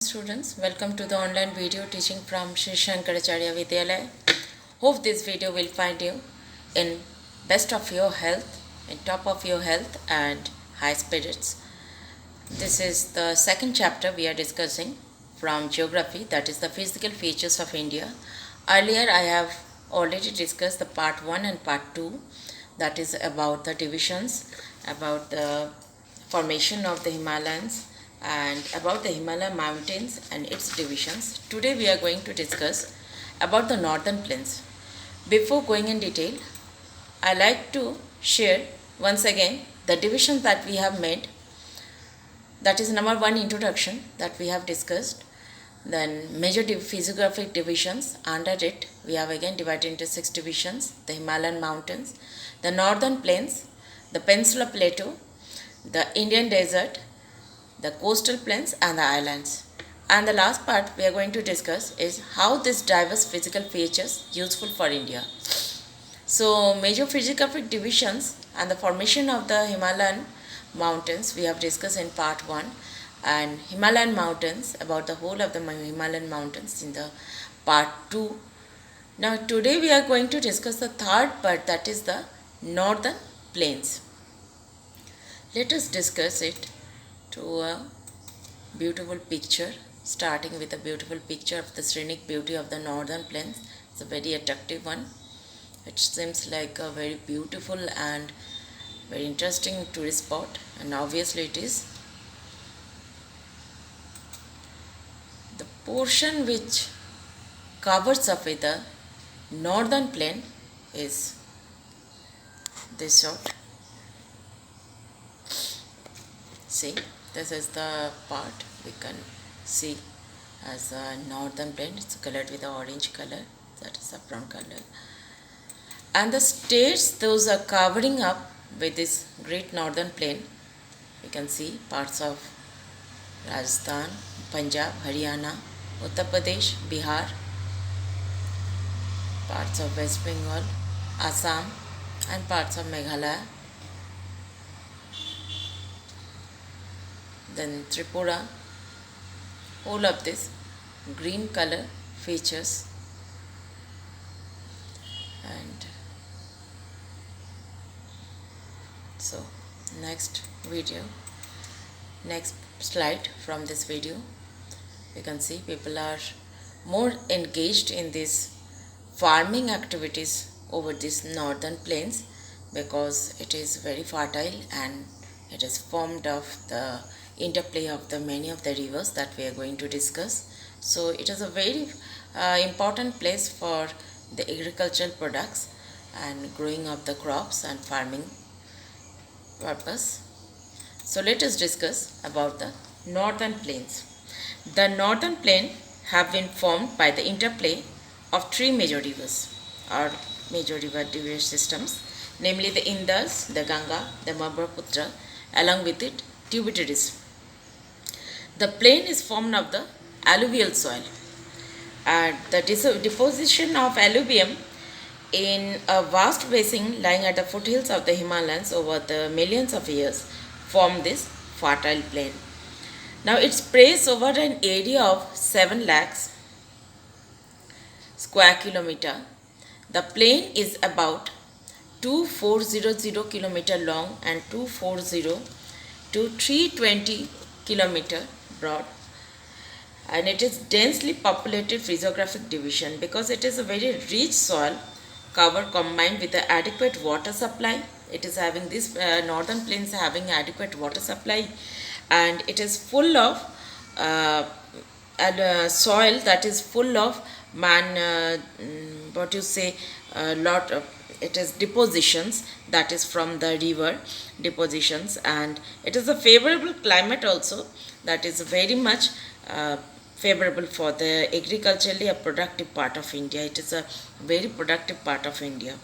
Students, welcome to the online video teaching from Sri Shankaracharya Vidyalaya. Hope this video will find you in best of your health, in top of your health and high spirits. This is the second chapter we are discussing from geography, that is the physical features of India. Earlier I have already discussed the part 1 and part 2, that is about the divisions, about the formation of the Himalayas and about the Himalaya mountains and its divisions. Today we are going to discuss about the northern plains. Before going in detail, I like to share once again the divisions that we have made. That is number 1, introduction, that we have discussed. Then major physiographic divisions. Under it we have again divided into 6 divisions: the Himalayan mountains, the northern plains, the Peninsula Plateau, the Indian desert, the coastal plains and the islands. And the last part we are going to discuss is how this diverse physical features useful for India. So major physiographic divisions and the formation of the Himalayan mountains we have discussed in part 1, and Himalayan mountains, about the whole of the Himalayan mountains, in the part 2. Now today we are going to discuss the third part, that is the northern plains. Let us discuss it to a beautiful picture, starting with a beautiful picture of the scenic beauty of the northern plains. It's a very attractive one. It seems like a very beautiful and very interesting tourist spot, and obviously it is. The portion which covers up with the northern plain is this shot. See, this is the part we can see as a northern plain. It's colored with the orange color, that is saffron color. And the states those are covering up with this great northern plain, we can see parts of Rajasthan, Punjab, Haryana, Uttar Pradesh, Bihar, parts of West Bengal, Assam and parts of Meghalaya, then Tripura. All of this green color features. And so next slide from this video, you can see people are more engaged in these farming activities over these northern plains, because it is very fertile and it is formed of the interplay of the many of the rivers that we are going to discuss. So it is a very important place for the agricultural products and growing of the crops and farming purpose. So let us discuss about the northern plains. The northern plain have been formed by the interplay of 3 major rivers or major river systems, namely the Indus, the Ganga, the Brahmaputra, along with it tributaries. The plain is formed of the alluvial soil, and the deposition of alluvium in a vast basin lying at the foothills of the Himalayas over the millions of years form this fertile plain. Now it spreads over an area of 7 lakhs square kilometer. The plain is about 2400 kilometer long and 240 to 320 kilometer broad, and it is densely populated physiographic division because it is a very rich soil cover combined with the adequate water supply. It is having this northern plains having adequate water supply, and it is full of soil that is full of lot of it is depositions, that is from the river depositions, and it is a favorable climate also, that is very much favorable for the agriculturally a productive part of India. It is a very productive part of India.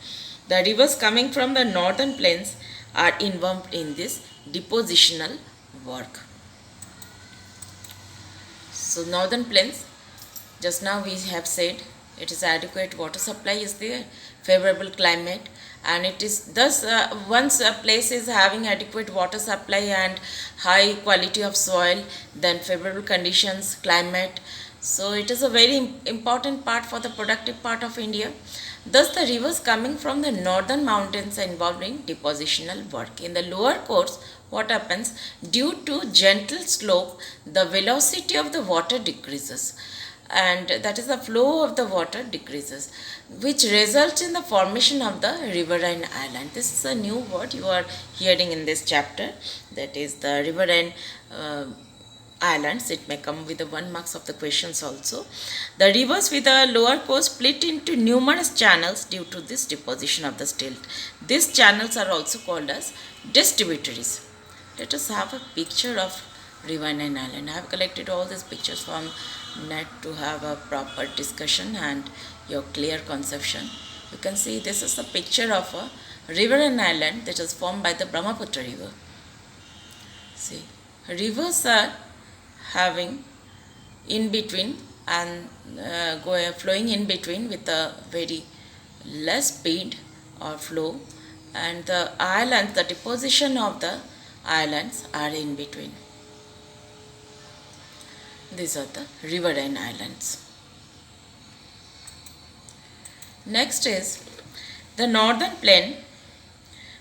The rivers coming from the northern plains are involved in this depositional work. So northern plains, just now we have said, it is adequate water supply is there, favorable climate, and it is thus once a place is having adequate water supply and high quality of soil, then favorable conditions, climate, so it is a very important part for the productive part of India. Thus the rivers coming from the northern mountains are involved in depositional work. In the lower course, what happens, due to gentle slope, the velocity of the water decreases, and that is the flow of the water decreases, which results in the formation of the riverine island. This is a new word you are hearing in this chapter, that is the riverine islands. It may come with the 1 marks of the questions also. The rivers with a lower course split into numerous channels due to this deposition of the silt. These channels are also called as distributaries. Let us have a picture of riverine island. I have collected all these pictures from net to have a proper discussion and your clear conception. You can see this is a picture of a riverine island that is formed by the Brahmaputra river. See, rivers are having in between and flowing in between with a very less speed or flow, and the islands, the deposition of the islands are in between. These are the riverine islands. Next is the northern plain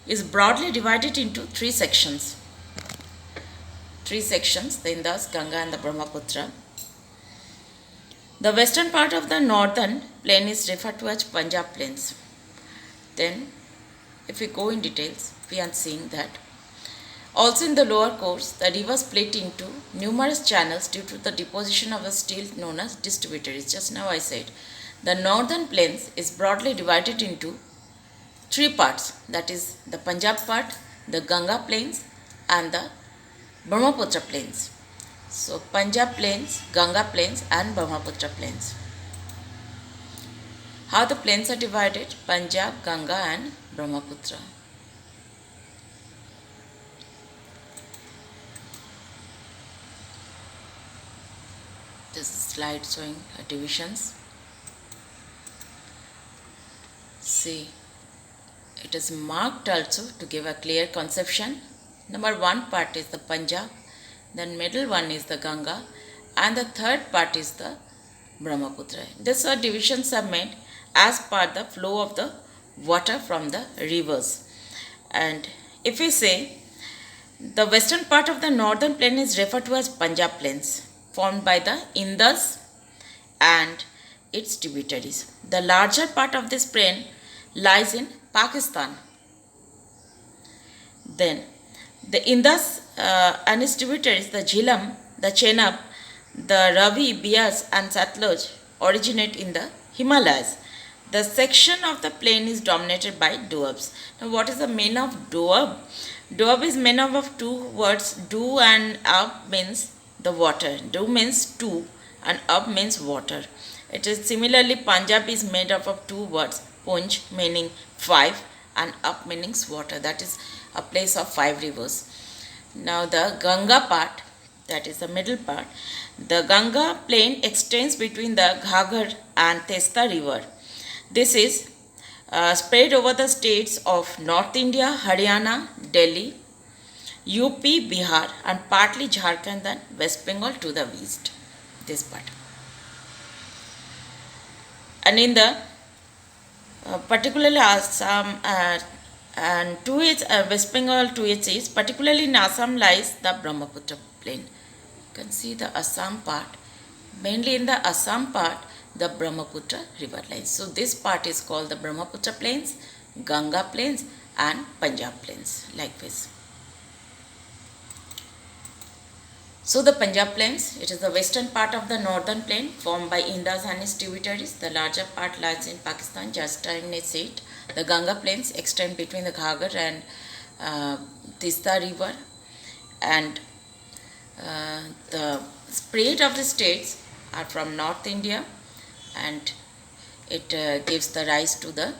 is broadly divided into three sections. The Indus, Ganga and the Brahmaputra. The western part of the northern plain is referred to as Punjab plains. Then if we go in details, we are seeing that also in the lower course, the river split into numerous channels due to the deposition of a silt known as distributaries. Just now I said the northern plains is broadly divided into three parts, that is the Punjab part, the Ganga plains and the Brahmaputra plains. So Punjab plains, Ganga plains and Brahmaputra plains. How the plains are divided? Punjab, Ganga and Brahmaputra. This is a slide showing divisions. See, it is marked also to give a clear conception. Number 1 part is the Punjab, then middle one is the Ganga, and the third part is the Brahmaputra. These divisions are made as per the flow of the water from the rivers. And if we say the western part of the northern plain is referred to as Punjab plains, formed by the Indus and its tributaries. The larger part of this plain lies in Pakistan. Then the Indus and its tributaries, the Jhelum, the Chenab, the Ravi, Beas and Satluj originate in the Himalayas. The section of the plain is dominated by doabs. Now what is the meaning of doab? Doab is made up of two words. Do and ab means the water. Do means two and ab means water. It is similarly Punjab is made up of two words. Punj meaning 5 and ab meaning water. That is a place of 5 rivers. Now the Ganga part, that is the middle part. The Ganga plain extends between the Ghaggar and Testa river. This is spread over the states of North India, Haryana, Delhi, UP, Bihar and partly Jharkhand and West Bengal to the east. This part. And in the particularly Assam and to its West Bengal to its east, particularly in Assam lies the Brahmaputra plain. You can see the Assam part. Mainly in the Assam part, the Brahmaputra river lies. So this part is called the Brahmaputra plains, Ganga plains and Punjab plains likewise. So the Punjab plains, it is the western part of the northern plain formed by Indus and its tributaries. The larger part lies in Pakistan, just in its seat. The Ganga plains extend between the Ghaggar and Tista river, and the spread of the states are from North India, and it gives the rise to the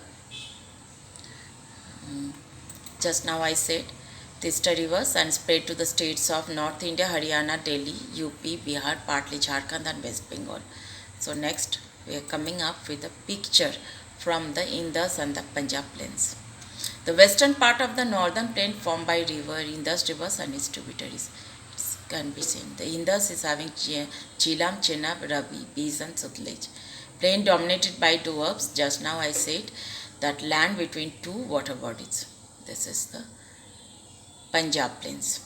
just now I said Tista rivers and spread to the states of North India, Haryana, Delhi, UP, Bihar, partly Jharkhand and West Bengal. So next we are coming up with a picture from the Indus and the Punjab plains. The western part of the northern plain formed by Indus rivers and its tributaries. It can be seen. The Indus is having Jhelum, Chenab, Ravi, Beas and Sutlej. Plain dominated by dwarfs. Just now I said that land between two water bodies. This is the Punjab plains.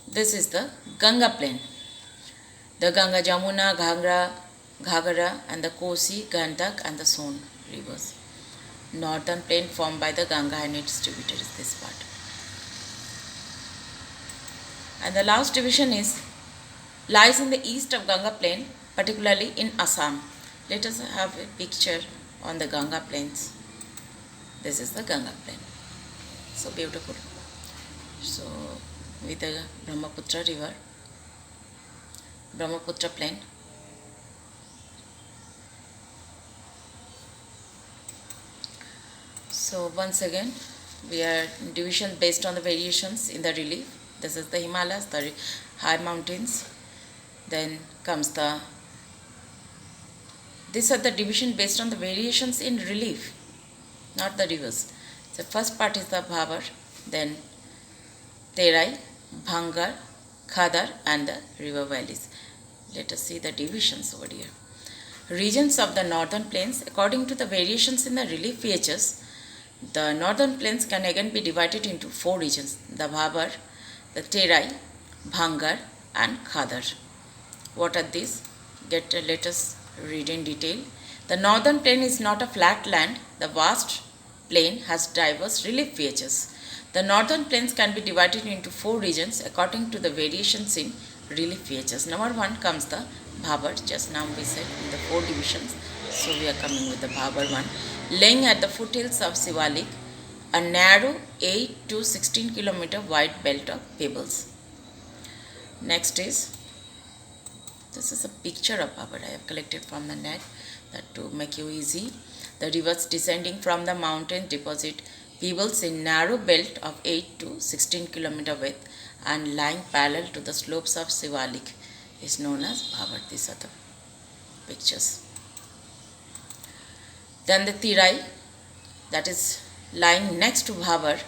This is the Ganga plain. The Ganga, Jamuna, Ghagra and the Kosi, Gandak and the Son rivers. Northern plain formed by the Ganga and its tributaries, this part. And the last division lies in the east of Ganga plain, particularly in Assam. Let us have a picture on the Ganga plains. This is the Ganga plain. So beautiful. So with the Brahmaputra river, Brahmaputra plain. So once again, we are division based on the variations in the relief. This is the Himalayas, the high mountains. Then comes these are the division based on the variations in relief, not the rivers. The first part is the Bhabar, then Terai, Bhangar, Khadar and the river valleys. Let us see the divisions over here. Regions of the northern plains. According to the variations in the relief features, the northern plains can again be divided into four regions: the Bhabar, the Terai, Bhangar and Khadar. What are these? Let us read in detail. The northern plain is not a flat land. The vast plain has diverse relief features. The northern plains can be divided into four regions according to the variations in relief features. Number one comes the Bhabar. Just now we said in the four divisions. So we are coming with the Bhabar one. Lying at the foothills of Sivalik, a narrow 8 to 16 kilometer wide belt of pebbles. Next is, this is a picture of Bhabar I have collected from the net that to make you easy. The rivers descending from the mountains deposit pebbles in narrow belt of 8 to 16 kilometer width and lying parallel to the slopes of Sivalik is known as Bhabar. These are the pictures. Then the Terai, that is lying next to Bhabar,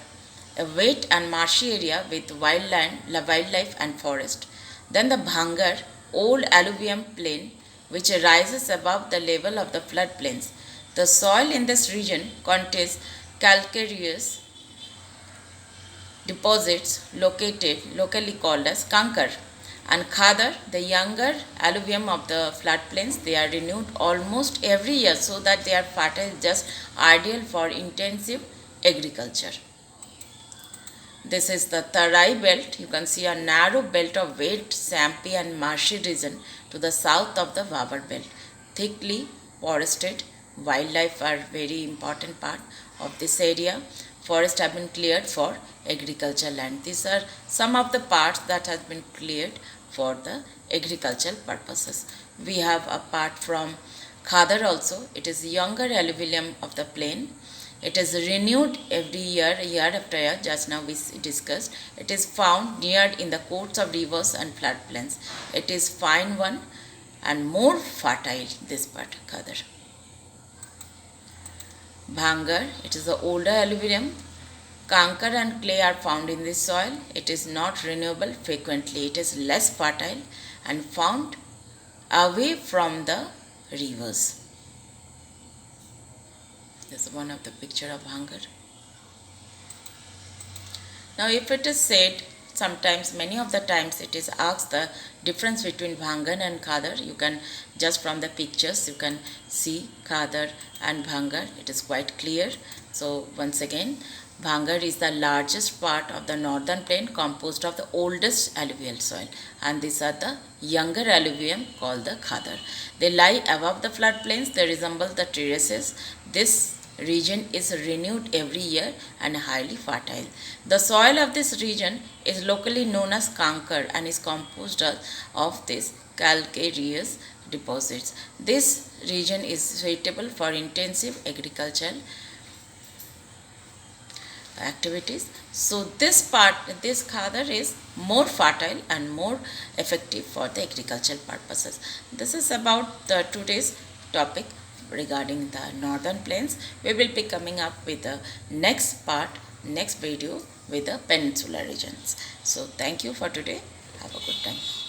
a wet and marshy area with wildlife and forest. Then the Bhangar, old alluvium plain which rises above the level of the floodplains. The soil in this region contains calcareous deposits locally called as Kankar. And Khadar, the younger alluvium of the floodplains, they are renewed almost every year so that they are fertile, just ideal for intensive agriculture. This is the Tarai belt. You can see a narrow belt of wet, swampy and marshy region to the south of the Bhabar belt. Thickly forested, wildlife are very important part of this area. Forests have been cleared for agricultural land. These are some of the parts that has been cleared for the agricultural purposes. We have a part from Khadar also. It is younger alluvium of the plain. It is renewed every year, year after year. Just now we discussed. It is found near in the courses of rivers and floodplains. It is fine one and more fertile, this part, Khadar. Bhangar, it is the older alluvium. Kankar and clay are found in this soil. It is not renewable frequently. It is less fertile and found away from the rivers. This is one of the picture of Bhangar. Now if it is said, sometimes, many of the times it is asked the difference between Bhangar and Khadar. You can, just from the pictures, you can see Khadar and Bhangar. It is quite clear. So once again, Bhangar is the largest part of the northern plain composed of the oldest alluvial soil, and these are the younger alluvium called the Khadar. They lie above the floodplains. They resemble the terraces. This region is renewed every year and highly fertile. The soil of this region is locally known as Kankar and is composed of these calcareous deposits. This region is suitable for intensive agricultural activities. So this Khadar is more fertile and more effective for the agricultural purposes. This is about the today's topic. regarding the northern plains. We will be coming up with the next part, next video with the peninsular regions. So thank you for today. Have a good time.